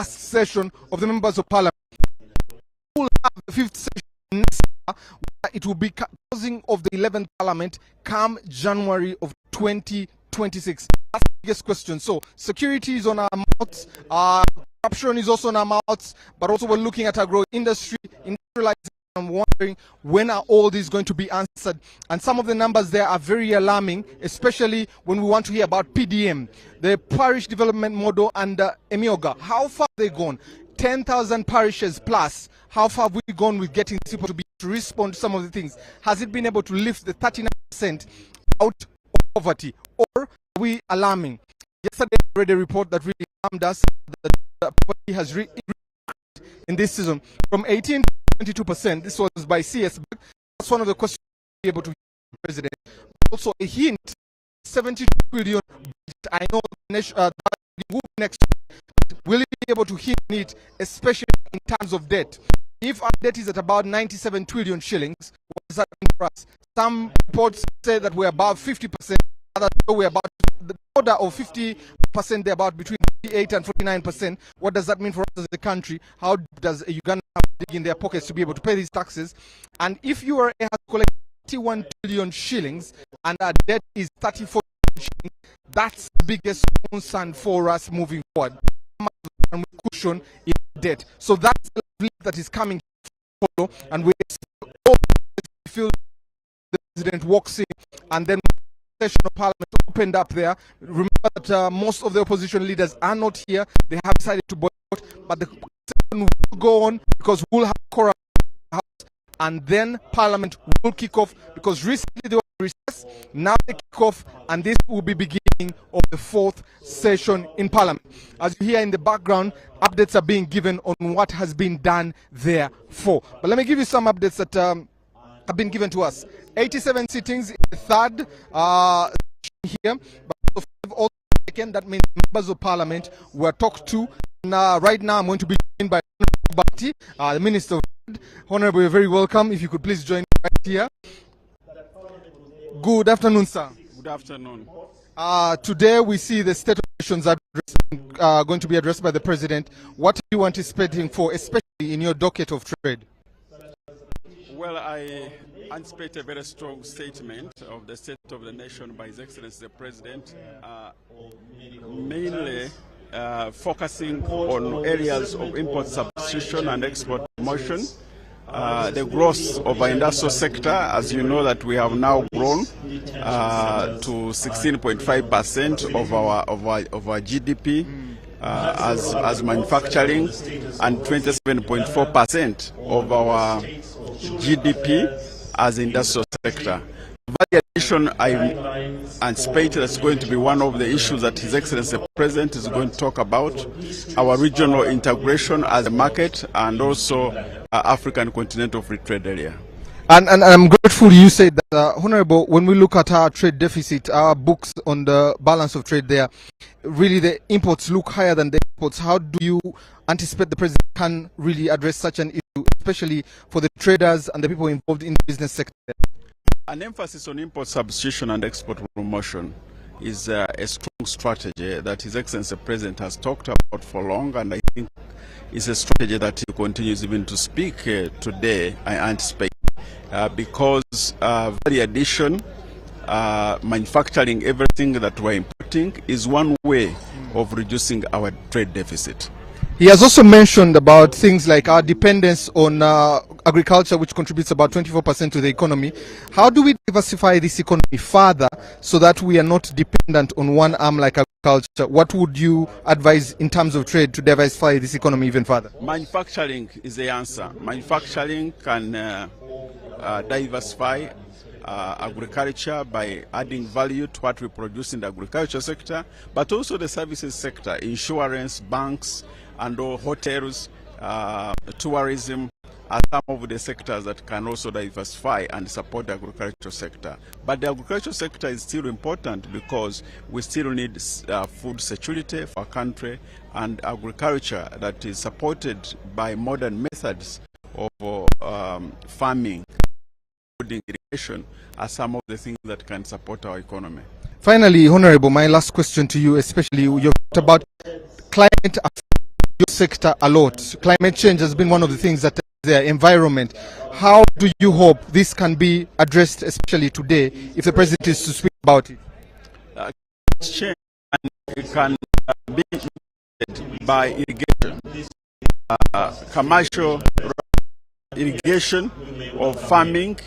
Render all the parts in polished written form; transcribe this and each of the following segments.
last session of the members of parliament. We will have the 5th session next year, where it will be closing of the 11th parliament come January of 2026. That's the biggest question. So security is on our mouths, corruption is also on our mouths, but also we're looking at agro industry, industrialization. I'm wondering when are all these going to be answered, and some of the numbers there are very alarming, especially when we want to hear about PDM, the parish development model under Emioga. How far have they gone? 10,000 parishes plus. How far have we gone with getting people to be to respond to some of the things? Has it been able to lift the 39% out of poverty, or are we alarming? Yesterday I read a report that really alarmed us that the poverty has in this season from 18 to 22%. This was by CS. That's one of the questions we'll be able to hear from the president. Also a hint, 72 billion budget. I know the nation, next will be able to hit it, especially in terms of debt. If our debt is at about 97 trillion shillings, what does that mean for us? Some reports say that we're above 50%, others say we're about the order of 50%, they're about between 58 and 49%. What does that mean for us as a country? How does Uganda dig in their pockets to be able to pay these taxes? And if you are able to collect 31 trillion shillings and our debt is 34 trillion shillings, that's the biggest concern for us moving forward. And we cushion in debt. So that's the lead that is coming to follow, and we feel the president walks in, and then the session of parliament opened up there. Remember that most of the opposition leaders are not here. They have decided to boycott, but the session will go on because we'll have quorum in the house, and then parliament will kick off, because recently they were recess, now they kick off, and this will be beginning of the 4th session in parliament. As you hear in the background, updates are being given on what has been done therefore. But let me give you some updates that have been given to us. 87 sittings in the 3rd here, but also second, that means members of parliament were talked to. And right now I'm going to be joined by Honorable Bati, the Minister of Trade. Honorable, you're very welcome. If you could please join me right here. Good afternoon, sir. Good afternoon. Today we see the state of nations are going to be addressed by the president. What are you anticipating for, especially in your docket of trade? Well, I anticipate a very strong statement of the state of the nation by His Excellency the President, mainly focusing on areas of import substitution and export promotion. The growth of our industrial sector, as you know, that we have now grown to 16.5% of our GDP as manufacturing, and 27.4% of our GDP as industrial sector. Value addition, I anticipate that's going to be one of the issues that His Excellency the President is going to talk about, our regional integration as a market, and also African Continental Free Trade Area. And I'm grateful you said that, Honorable, when we look at our trade deficit, our books on the balance of trade there, really the imports look higher than the exports. How do you anticipate the President can really address such an issue, especially for the traders and the people involved in the business sector? An emphasis on import substitution and export promotion is a strong strategy that His Excellency the President has talked about for long, and I think it's a strategy that he continues even to speak today, I anticipate, because value addition, manufacturing everything that we're importing is one way of reducing our trade deficit. He has also mentioned about things like our dependence on agriculture, which contributes about 24% to the economy. How do we diversify this economy further so that we are not dependent on one arm like agriculture? What would you advise in terms of trade to diversify this economy even further? Manufacturing is the answer. Manufacturing can diversify agriculture by adding value to what we produce in the agriculture sector, but also the services sector, insurance, banks, and all hotels, tourism are some of the sectors that can also diversify and support the agricultural sector. But the agricultural sector is still important because we still need food security for our country, and agriculture that is supported by modern methods of farming, including irrigation, are some of the things that can support our economy. Finally, Honorable, my last question to you, especially you've talked about climate affecting your sector a lot. Climate change has been one of the things that their environment. How do you hope this can be addressed, especially today, if the president is to speak about it? Change can be made by irrigation, commercial irrigation of farming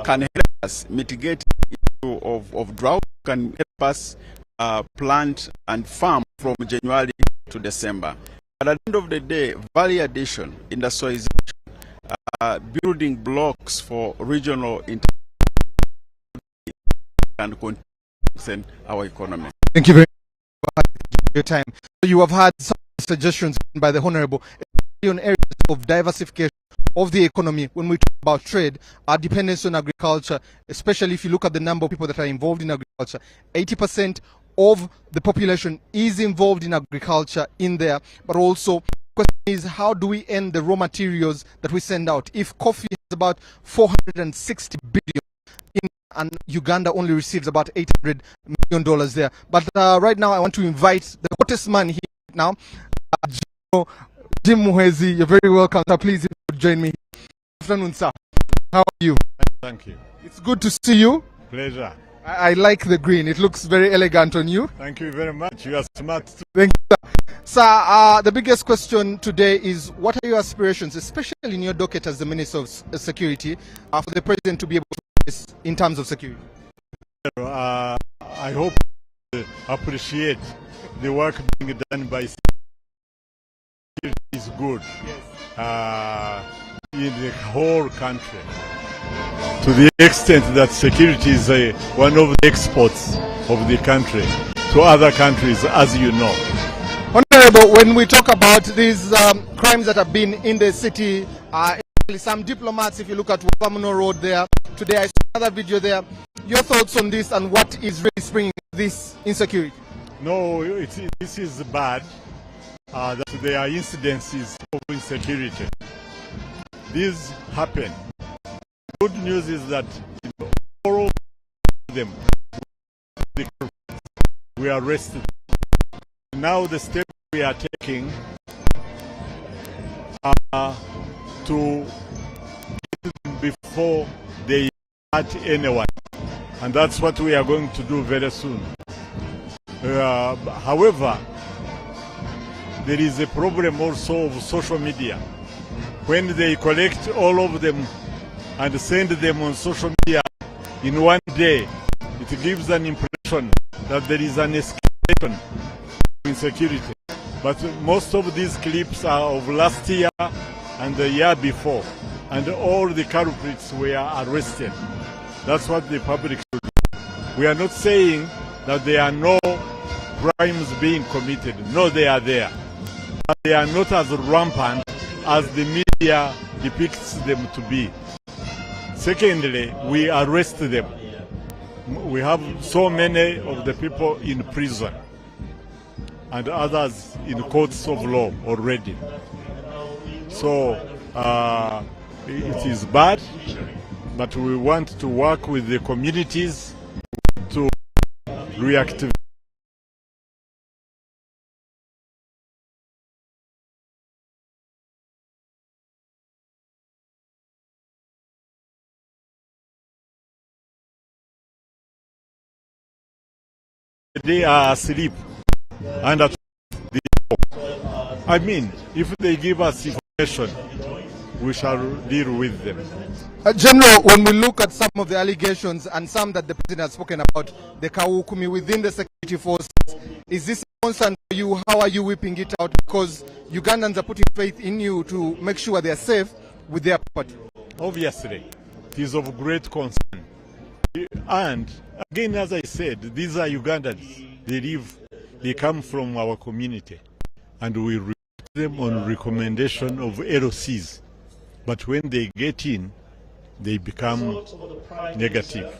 can help us mitigate the issue of drought, can help us plant and farm from January to December. But at the end of the day, value addition, industrialization, building blocks for regional integration can strengthen our economy. Thank you very much for your time. So you have had some suggestions by the Honorable on areas of diversification of the economy when we talk about trade, our dependence on agriculture, especially if you look at the number of people that are involved in agriculture. 80% of the population is involved in agriculture in there, but also the question is, how do we end the raw materials that we send out? If coffee has about 460 billion and Uganda only receives about $800 million there. But right now I want to invite the hottest man here now, Jim Museveni. You're very welcome, sir. Please join me. Good afternoon, sir. How are you? Thank you. It's good to see you. Pleasure. I like the green. It looks very elegant on you. Thank you very much. You are smart too. Thank you, sir. Sir, the biggest question today is, what are your aspirations, especially in your docket as the Minister of Security, for the President to be able to do this in terms of security? I hope you appreciate the work being done by security is good in the whole country, to the extent that security is one of the exports of the country to other countries, as you know. Honorable, when we talk about these crimes that have been in the city, some diplomats, if you look at Wavamuno Road there, today I saw another video there. Your thoughts on this and what is really springing this insecurity? No, this is bad, that there are incidences of insecurity. These happen. Good news is that all of them we are arrested. Now the step we are taking are to get them before they hurt anyone, and that's what we are going to do very soon. However, there is a problem also of social media. When they collect all of them and send them on social media in one day, it gives an impression that there is an escalation of insecurity. But most of these clips are of last year and the year before, and all the culprits were arrested. That's what the public should do. We are not saying that there are no crimes being committed. No, they are there. But they are not as rampant as the media depicts them to be. Secondly, we arrest them. We have so many of the people in prison and others in courts of law already. So it is bad, but we want to work with the communities to reactivate. They are asleep and at the I mean, if they give us information, we shall deal with them. General, when we look at some of the allegations and some that the President has spoken about, the Kawukumi within the security forces, is this a concern for you? How are you whipping it out? Because Ugandans are putting faith in you to make sure they are safe with their property. Obviously, it is of great concern. And again, as I said, these are Ugandans. They come from our community, and we recruit them on recommendation of LOCs. But when they get in, they become negative.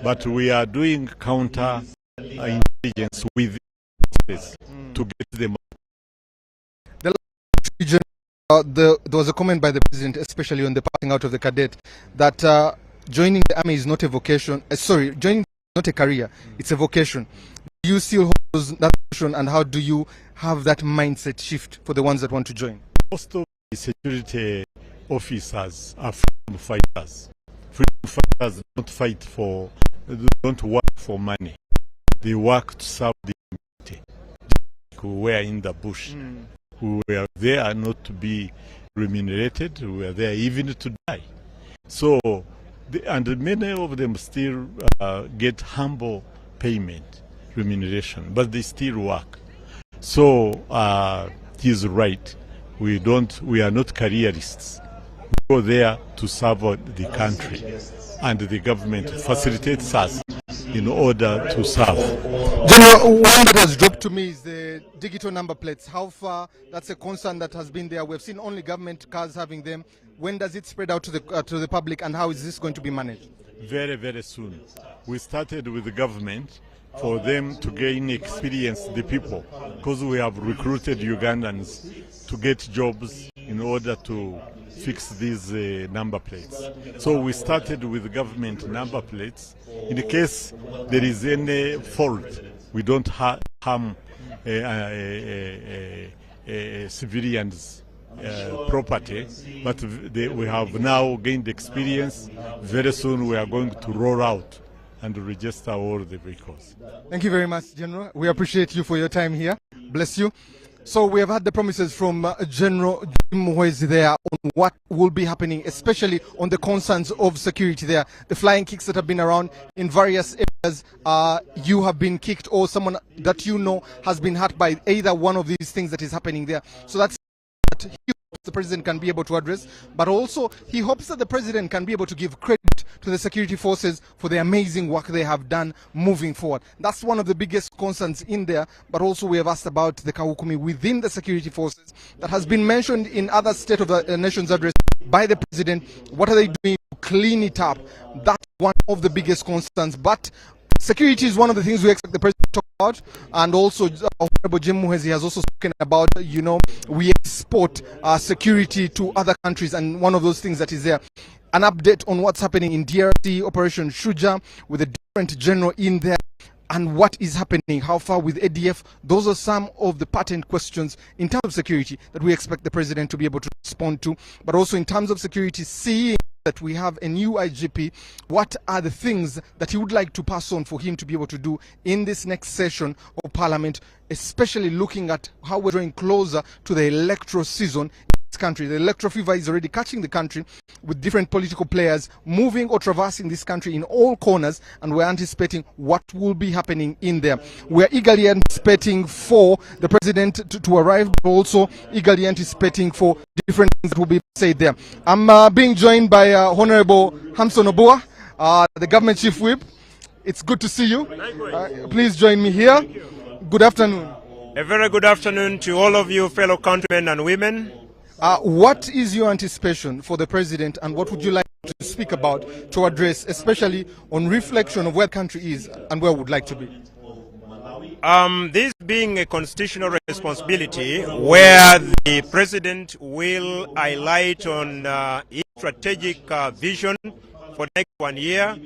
But we are doing counter intelligence with this to get them. The last region, there was a comment by the President, especially on the passing out of the cadet, that joining the army is not a vocation. Joining is not a career; it's a vocation. do you still hold that notion, and how do you have that mindset shift for the ones that want to join? Most of the security officers are freedom fighters. Freedom fighters don't work for money. They work to serve the community. Who were in the bush, who were there not to be remunerated, who were there even to die. So, and many of them still get humble payment, remuneration, but they still work. So, he's right. We are not careerists. We go there to serve the country, and the government facilitates us in order to serve. General, one that has dropped to me is the digital number plates. How far? That's a concern that has been there. We've seen only government cars having them. When does it spread out to the public, and how is this going to be managed? Very, very soon. We started with the government for them to gain experience, the people, because we have recruited Ugandans to get jobs in order to fix these number plates. So we started with government number plates. In case there is any fault, we don't harm civilians' property, but we have now gained experience. Very soon we are going to roll out and register all the vehicles. Thank you very much, General. We appreciate you for your time here. Bless you. So we have had the promises from General Jim Museveni there on what will be happening, especially on the concerns of security there. The flying kicks that have been around in various areas, you have been kicked, or someone that you know has been hurt by either one of these things that is happening there. So that's what he hopes the president can be able to address, but also he hopes that the president can be able to give credit to the security forces for the amazing work they have done moving forward. That's one of the biggest concerns in there, but also we have asked about the Kawukumi within the security forces that has been mentioned in other State of the Nation's address by the president. What are they doing to clean it up? That's one of the biggest concerns, but security is one of the things we expect the president to talk about, and also Honorable Jim Museveni has also spoken about, we export security to other countries, and one of those things that is there. An update on what's happening in DRC, Operation Shuja, with a different general in there, and what is happening, how far with ADF. Those are some of the patent questions in terms of security that we expect the president to be able to respond to, but also in terms of security, seeing that we have a new IGP, what are the things that he would like to pass on for him to be able to do in this next session of Parliament, especially looking at how we're drawing closer to the electoral season in this country. The electoral fever is already catching the country, with different political players moving or traversing this country in all corners, and we're anticipating what will be happening in there. We're eagerly anticipating for the president to arrive, but also eagerly anticipating for different things that will be said there. I'm being joined by Honorable Hamson Obua, the government chief whip. It's good to see you. Please join me here. Good afternoon. A very good afternoon to all of you fellow countrymen and women. What is your anticipation for the president, and what would you like to speak about, to address, especially on reflection of where the country is and where we would like to be? This being a constitutional responsibility where the president will highlight on his strategic vision for the next 1 year,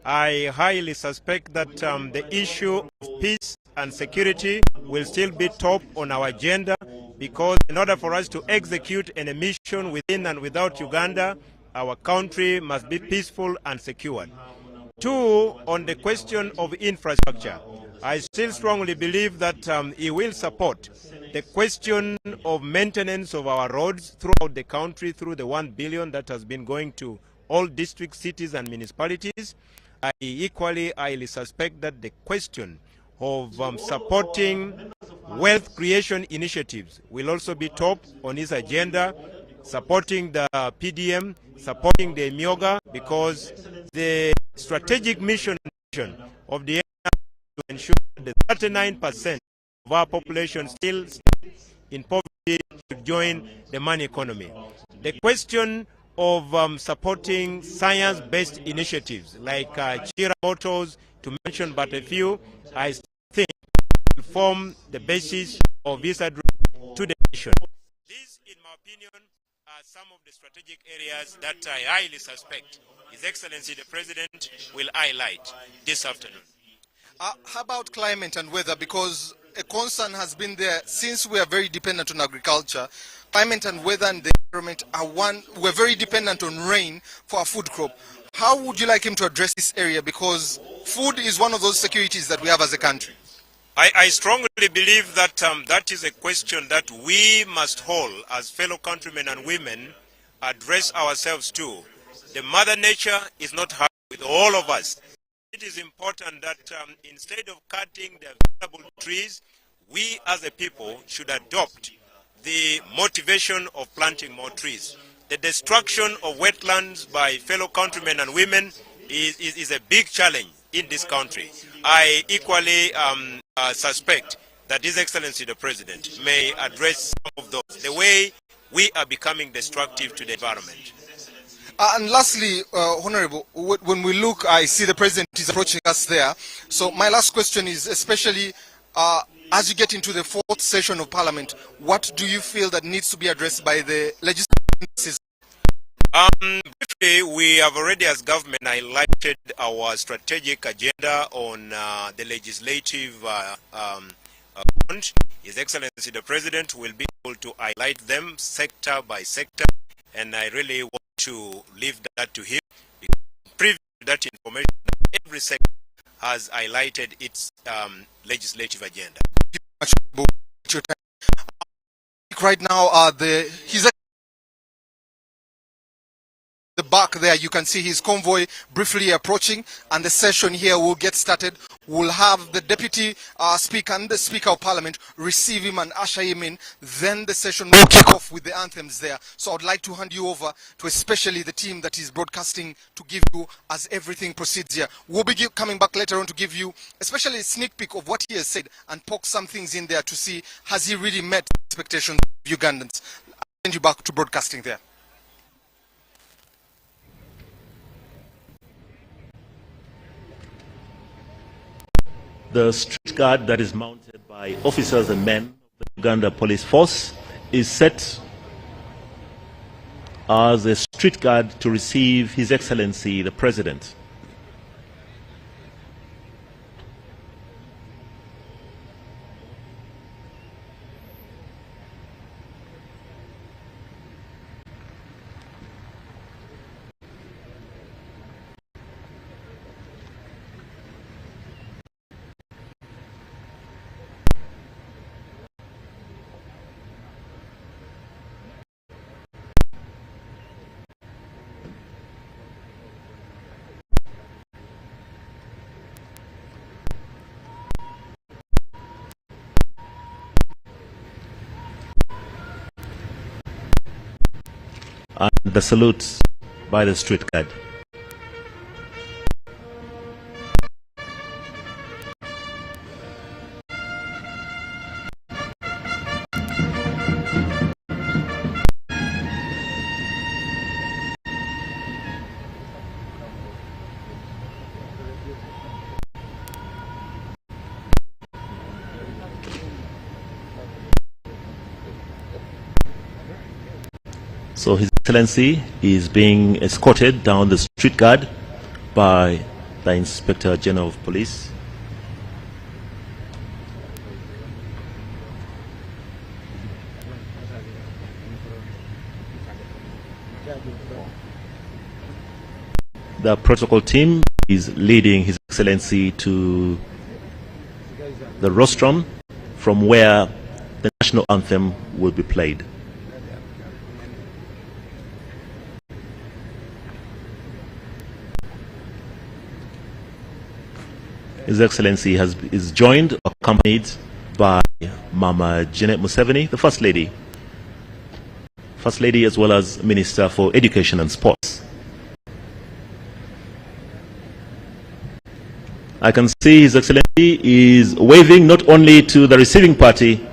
I highly suspect that the issue of peace and security will still be top on our agenda, because in order for us to execute an mission within and without Uganda, our country must be peaceful and secured. Two, on the question of infrastructure, I still strongly believe that he will support the question of maintenance of our roads throughout the country through the 1 billion that has been going to all districts, cities and municipalities. I equally highly suspect that the question of supporting wealth creation initiatives will also be top on his agenda, supporting the PDM, supporting the Myoga, because the strategic mission of the to ensure that 39% of our population still in poverty to join the money economy. The question of supporting science-based initiatives like Chira Motors, to mention but a few, I think will form the basis of this address to the nation. These, in my opinion, are some of the strategic areas that I highly suspect His Excellency the President will highlight this afternoon. How about climate and weather? Because a concern has been there since we are very dependent on agriculture. Climate and weather and the environment are we're very dependent on rain for our food crop. How would you like him to address this area? Because food is one of those securities that we have as a country. I strongly believe that that is a question that we must all, as fellow countrymen and women, address ourselves to. The Mother Nature is not happy with all of us. It is important that instead of cutting the available trees, we as a people should adopt the motivation of planting more trees. The destruction of wetlands by fellow countrymen and women is a big challenge in this country. I equally suspect that His Excellency the President may address some of those, the way we are becoming destructive to the environment. And lastly, Honorable, when we look, I see the President is approaching us there. So my last question is, especially as you get into the fourth session of Parliament, what do you feel that needs to be addressed by the legislature? Briefly, we have already as government highlighted our strategic agenda on the legislative front. His Excellency the President will be able to highlight them sector by sector, and I really want to leave that to him, because previously that information, every sector has highlighted its legislative agenda. Thank you very much. Right now, the back there, you can see his convoy briefly approaching, and the session here will get started. We'll have the Deputy Speaker and the Speaker of Parliament receive him and usher him in. Then the session will kick off with the anthems there. So I'd like to hand you over to especially the team that is broadcasting to give you as everything proceeds here. We'll be coming back later on to give you especially a sneak peek of what he has said and poke some things in there to see has he really met expectations of Ugandans. I'll send you back to broadcasting there. The street guard that is mounted by officers and men of the Uganda Police Force is set as a street guard to receive His Excellency the President. And the salute by the street guard. So His Excellency is being escorted down the street guard by the Inspector General of Police. The protocol team is leading His Excellency to the rostrum from where the national anthem will be played. His Excellency is joined, accompanied by Mama Janet Museveni, the First Lady. First Lady as well as Minister for Education and Sports. I can see His Excellency is waving not only to the receiving party,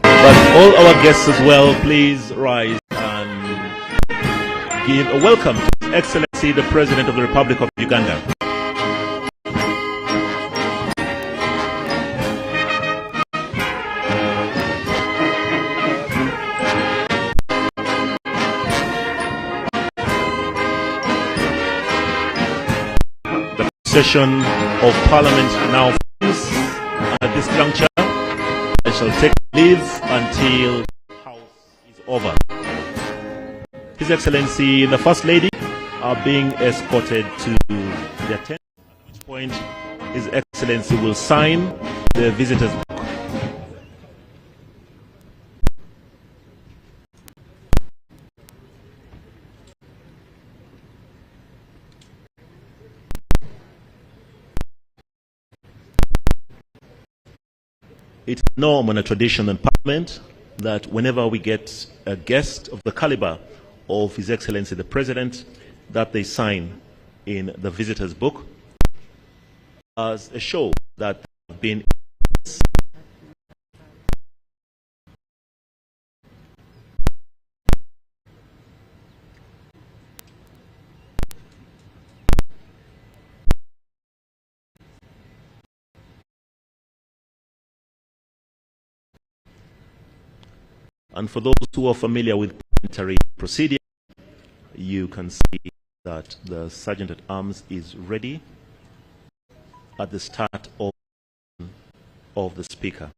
but all our guests as well. Please rise and give a welcome to His Excellency the President of the Republic of Uganda. session of Parliament now ends. At this juncture, I shall take leave until the House is over. His Excellency the First Lady are being escorted to their tent, at which point His Excellency will sign the visitors' book. It's a norm and a tradition in Parliament that whenever we get a guest of the caliber of His Excellency the President, that they sign in the visitors' book as a show that they've been. And for those who are familiar with parliamentary procedure, you can see that the Sergeant at Arms is ready at the start of the Speaker.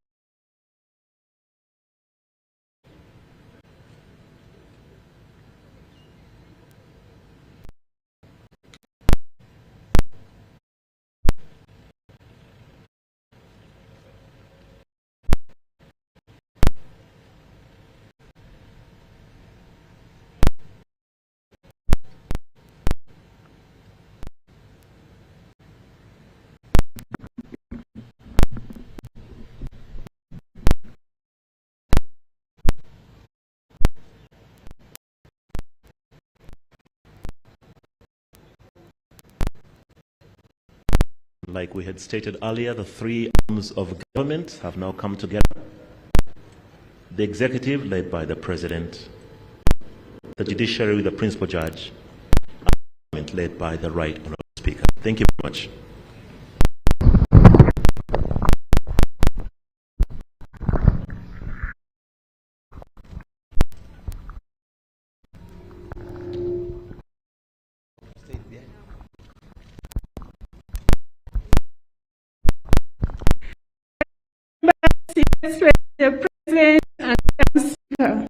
Like we had stated earlier, the three arms of government have now come together. The executive, led by the President, the judiciary with the principal judge, and the parliament, led by the Right Honourable Speaker. Thank you very much. The President and the Speaker.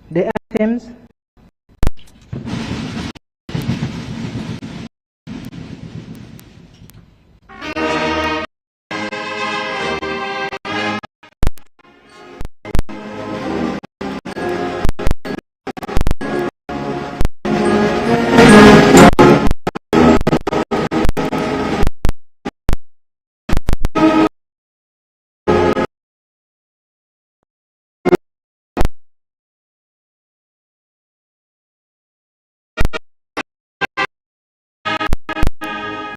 The anthems.